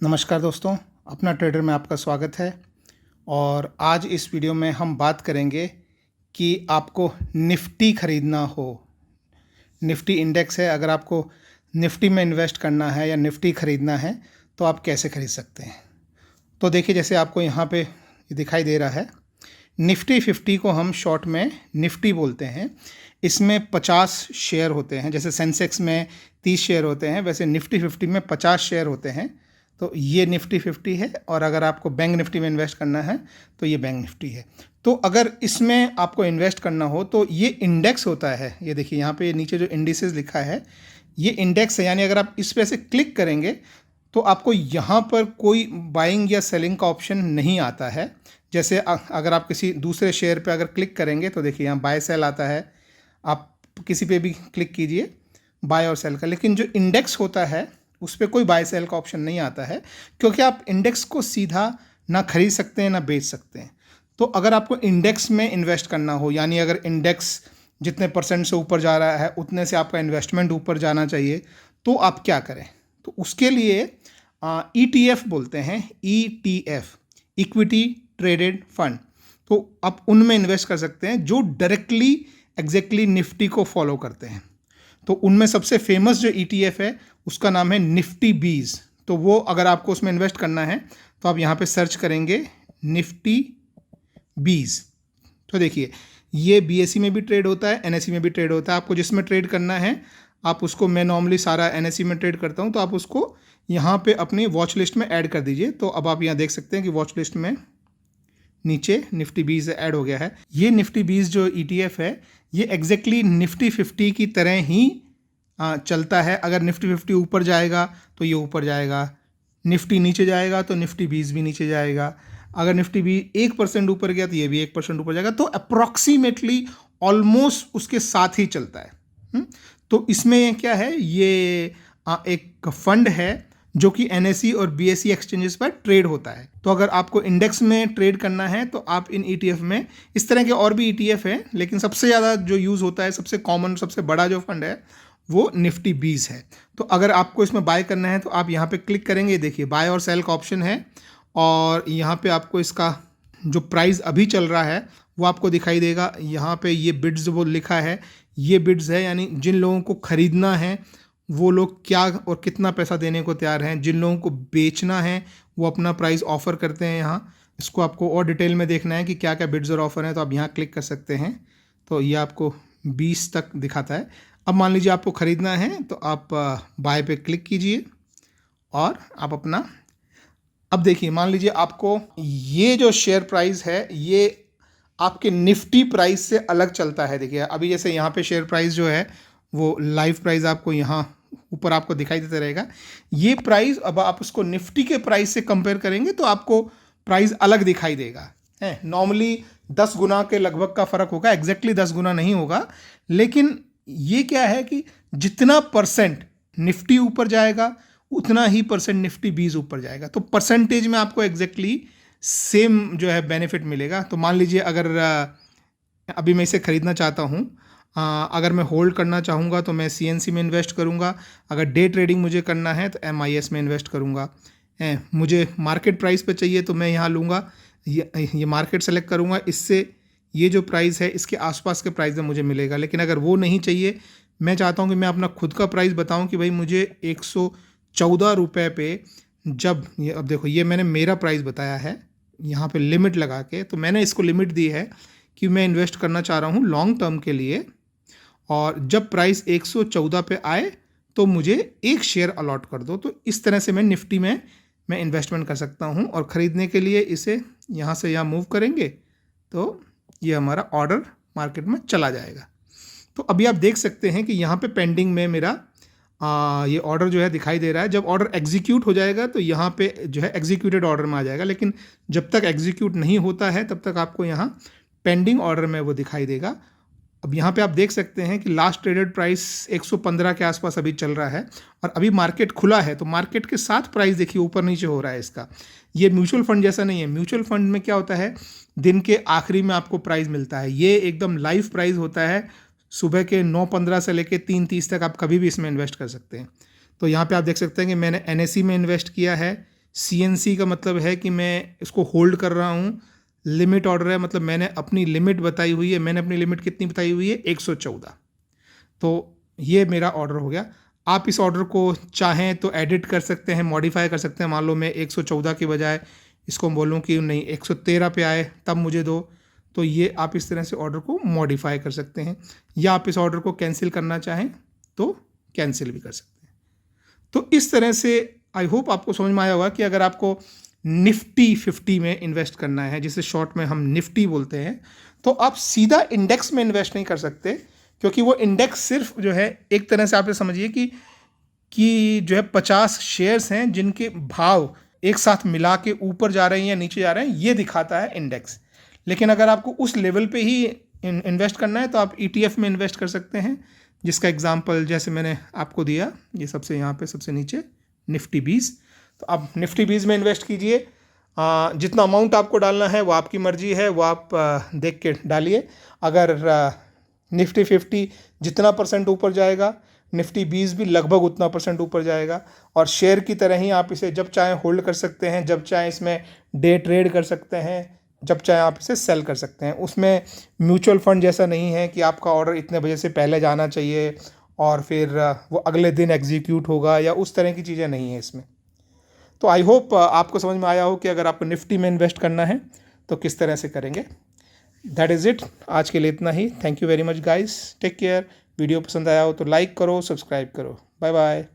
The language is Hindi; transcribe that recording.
नमस्कार दोस्तों, अपना ट्रेडर में आपका स्वागत है। और आज इस वीडियो में हम बात करेंगे कि आपको निफ्टी ख़रीदना हो। निफ्टी इंडेक्स है, अगर आपको निफ्टी में इन्वेस्ट करना है या निफ्टी ख़रीदना है तो आप कैसे ख़रीद सकते हैं। तो देखिए, जैसे आपको यहाँ पे दिखाई दे रहा है, निफ्टी 50 को हम शॉर्ट में निफ्टी बोलते हैं। इसमें 50 शेयर होते हैं। जैसे सेंसेक्स में 30 शेयर होते हैं, वैसे निफ्टी 50 में 50 शेयर होते हैं। तो ये निफ्टी 50 है। और अगर आपको बैंक निफ्टी में इन्वेस्ट करना है तो ये बैंक निफ्टी है। तो अगर इसमें आपको इन्वेस्ट करना हो तो ये इंडेक्स होता है। ये देखिए, यहाँ पे नीचे जो इंडिसेस लिखा है ये इंडेक्स है, यानी अगर आप इस पे से क्लिक करेंगे तो आपको यहाँ पर कोई बाइंग या सेलिंग का ऑप्शन नहीं आता है। जैसे अगर आप किसी दूसरे शेयर पे अगर क्लिक करेंगे तो देखिए यहाँ बाय सेल आता है। आप किसी पे भी क्लिक कीजिए बाय और सेल का, लेकिन जो इंडेक्स होता है उस पर कोई बाय सेल का ऑप्शन नहीं आता है, क्योंकि आप इंडेक्स को सीधा ना खरीद सकते हैं ना बेच सकते हैं। तो अगर आपको इंडेक्स में इन्वेस्ट करना हो, यानी अगर इंडेक्स जितने परसेंट से ऊपर जा रहा है उतने से आपका इन्वेस्टमेंट ऊपर जाना चाहिए, तो आप क्या करें। तो उसके लिए ETF बोलते हैं, ETF, इक्विटी ट्रेडेड फंड। तो आप उनमें इन्वेस्ट कर सकते हैं जो डायरेक्टली एग्जैक्टली निफ्टी को फॉलो करते हैं। तो उनमें सबसे फेमस जो ETF है उसका नाम है निफ्टी 20। तो वो अगर आपको उसमें इन्वेस्ट करना है तो आप यहाँ पे सर्च करेंगे निफ्टी 20। तो देखिए, ये BSE में भी ट्रेड होता है, NSE में भी ट्रेड होता है। आपको जिसमें ट्रेड करना है आप उसको, मैं नॉर्मली सारा NSE में ट्रेड करता हूँ, तो आप उसको यहाँ पे अपनी वॉच लिस्ट में ऐड कर दीजिए। तो अब आप यहाँ देख सकते हैं कि वॉच लिस्ट में नीचे निफ्टी 20 ऐड हो गया है। ये निफ्टी 20 जो ETF है ये एग्जैक्टली निफ्टी 50 की तरह ही चलता है। अगर निफ्टी 50 ऊपर जाएगा तो ये ऊपर जाएगा, निफ्टी नीचे जाएगा तो निफ्टी 20 भी नीचे जाएगा। अगर निफ्टी भी 1% ऊपर गया तो ये भी 1% ऊपर जाएगा। तो अप्रॉक्सीमेटली ऑलमोस्ट उसके साथ ही चलता है। तो इसमें क्या है, ये एक फंड है जो कि NSE और BSE एक्सचेंजेस पर ट्रेड होता है। तो अगर आपको इंडेक्स में ट्रेड करना है तो आप इन ETF में, इस तरह के और भी ETF हैं, लेकिन सबसे ज़्यादा जो यूज़ होता है, सबसे कॉमन, सबसे बड़ा जो फंड है वो निफ्टी 20 है। तो अगर आपको इसमें बाय करना है तो आप यहाँ पे क्लिक करेंगे, देखिए बाय और सेल का ऑप्शन है। और यहाँ पे आपको इसका जो प्राइस अभी चल रहा है वो आपको दिखाई देगा। यहाँ पे ये बिड्स वो लिखा है, ये बिड्स है, यानी जिन लोगों को ख़रीदना है वो लोग क्या और कितना पैसा देने को तैयार हैं। जिन लोगों को बेचना है वो अपना प्राइस ऑफ़र करते हैं यहाँ। इसको आपको और डिटेल में देखना है कि क्या क्या बिड्स और ऑफ़र हैं तो आप यहाँ क्लिक कर सकते हैं। तो ये आपको 20 तक दिखाता है। अब मान लीजिए आपको ख़रीदना है तो आप बाय पे क्लिक कीजिए और आप अपना, अब देखिए मान लीजिए आपको ये जो शेयर प्राइस है ये आपके निफ्टी प्राइस से अलग चलता है। देखिए अभी जैसे यहाँ पे शेयर प्राइस जो है वो लाइव प्राइस आपको यहाँ ऊपर आपको दिखाई देता रहेगा। ये प्राइस अब आप उसको निफ्टी के प्राइस से कंपेयर करेंगे तो आपको प्राइस अलग दिखाई देगा। नॉर्मली 10 गुना के लगभग का फ़र्क होगा, एग्जैक्टली 10 गुना नहीं होगा, लेकिन ये क्या है कि जितना परसेंट निफ्टी ऊपर जाएगा उतना ही परसेंट निफ्टी 20 ऊपर जाएगा। तो परसेंटेज में आपको एग्जैक्टली सेम जो है बेनिफिट मिलेगा। तो मान लीजिए अगर अभी मैं इसे ख़रीदना चाहता हूँ, अगर मैं होल्ड करना चाहूँगा तो मैं CNC में इन्वेस्ट करूँगा। अगर डे ट्रेडिंग मुझे करना है तो MIS में इन्वेस्ट करूँगा। मुझे मार्केट प्राइस पे चाहिए तो मैं यहाँ लूँगा, ये मार्केट सेलेक्ट करूँगा, इससे ये जो प्राइस है इसके आसपास के प्राइस में मुझे मिलेगा। लेकिन अगर वो नहीं चाहिए, मैं चाहता हूँ कि मैं अपना खुद का प्राइस बताऊँ कि भाई मुझे 114 रुपये पे, जब ये, अब देखो ये मैंने मेरा प्राइस बताया है यहाँ पे लिमिट लगा के, तो मैंने इसको लिमिट दी है कि मैं इन्वेस्ट करना चाह रहा हूँ लॉन्ग टर्म के लिए, और जब प्राइस 114 पे आए तो मुझे एक शेयर अलॉट कर दो। तो इस तरह से मैं निफ्टी में मैं इन्वेस्टमेंट कर सकता हूँ। और ख़रीदने के लिए इसे यहाँ से यहाँ मूव करेंगे तो ये हमारा ऑर्डर मार्केट में चला जाएगा। तो अभी आप देख सकते हैं कि यहाँ पे पेंडिंग में मेरा ये ऑर्डर जो है दिखाई दे रहा है। जब ऑर्डर एग्जीक्यूट हो जाएगा तो यहाँ पे जो है एग्जीक्यूटेड ऑर्डर में आ जाएगा, लेकिन जब तक एग्जीक्यूट नहीं होता है तब तक आपको यहाँ पेंडिंग ऑर्डर में वो दिखाई देगा। अब यहाँ पे आप देख सकते हैं कि लास्ट ट्रेडेड प्राइस 115 के आसपास अभी चल रहा है और अभी मार्केट खुला है। तो मार्केट के साथ प्राइस देखिए ऊपर नीचे हो रहा है इसका। ये म्यूचुअल फंड जैसा नहीं है। म्यूचुअल फंड में क्या होता है, दिन के आखिरी में आपको प्राइस मिलता है। ये एकदम लाइव प्राइस होता है, सुबह के 9:15 से लेकर 3:30 तक आप कभी भी इसमें इन्वेस्ट कर सकते हैं। तो यहाँ पे आप देख सकते हैं कि मैंने NSE में इन्वेस्ट किया है, CNC का मतलब है कि मैं इसको होल्ड कर रहा हूँ। लिमिट ऑर्डर है मतलब मैंने अपनी लिमिट बताई हुई है। मैंने अपनी लिमिट कितनी बताई हुई है? 114। तो ये मेरा ऑर्डर हो गया। आप इस ऑर्डर को चाहें तो एडिट कर सकते हैं, मॉडिफाई कर सकते हैं। मान लो मैं 114 के बजाय इसको बोलूँ कि नहीं 113 पे आए तब मुझे दो, तो ये आप इस तरह से ऑर्डर को मॉडिफाई कर सकते हैं। या आप इस ऑर्डर को कैंसिल करना चाहें तो कैंसिल भी कर सकते हैं। तो इस तरह से आई होप आपको समझ में आया होगा कि अगर आपको निफ्टी 50 में इन्वेस्ट करना है, जिसे शॉर्ट में हम निफ्टी बोलते हैं, तो आप सीधा इंडेक्स में इन्वेस्ट नहीं कर सकते, क्योंकि वो इंडेक्स सिर्फ जो है एक तरह से आप ये समझिए कि जो है 50 शेयर्स हैं जिनके भाव एक साथ मिला के ऊपर जा रहे हैं या नीचे जा रहे हैं, ये दिखाता है इंडेक्स। लेकिन अगर आपको उस लेवल पे ही इन्वेस्ट करना है तो आप ETF में इन्वेस्ट कर सकते हैं, जिसका एग्जांपल जैसे मैंने आपको दिया, ये सबसे यहाँ पे सबसे नीचे निफ्टी 20। तो आप निफ्टी 20 में इन्वेस्ट कीजिए। जितना अमाउंट आपको डालना है वो आपकी मर्जी है, वो आप देख के डालिए। अगर निफ्टी 50 जितना % ऊपर जाएगा, निफ्टी 20 भी लगभग उतना % ऊपर जाएगा। और शेयर की तरह ही आप इसे जब चाहें होल्ड कर सकते हैं, जब चाहें इसमें डे ट्रेड कर सकते हैं, जब चाहे आप इसे सेल कर सकते हैं। उसमें म्यूचुअल फंड जैसा नहीं है कि आपका ऑर्डर इतने बजे से पहले जाना चाहिए और फिर वो अगले दिन एग्जीक्यूट होगा, या उस तरह की चीज़ें नहीं है इसमें। तो आई होप आपको समझ में आया हो कि अगर आपको निफ्टी में इन्वेस्ट करना है तो किस तरह से करेंगे। दैट इज़ इट, आज के लिए इतना ही। Thank you very much guys, take care. Video पसंद आया हो तो लाइक करो, सब्सक्राइब करो। Bye bye.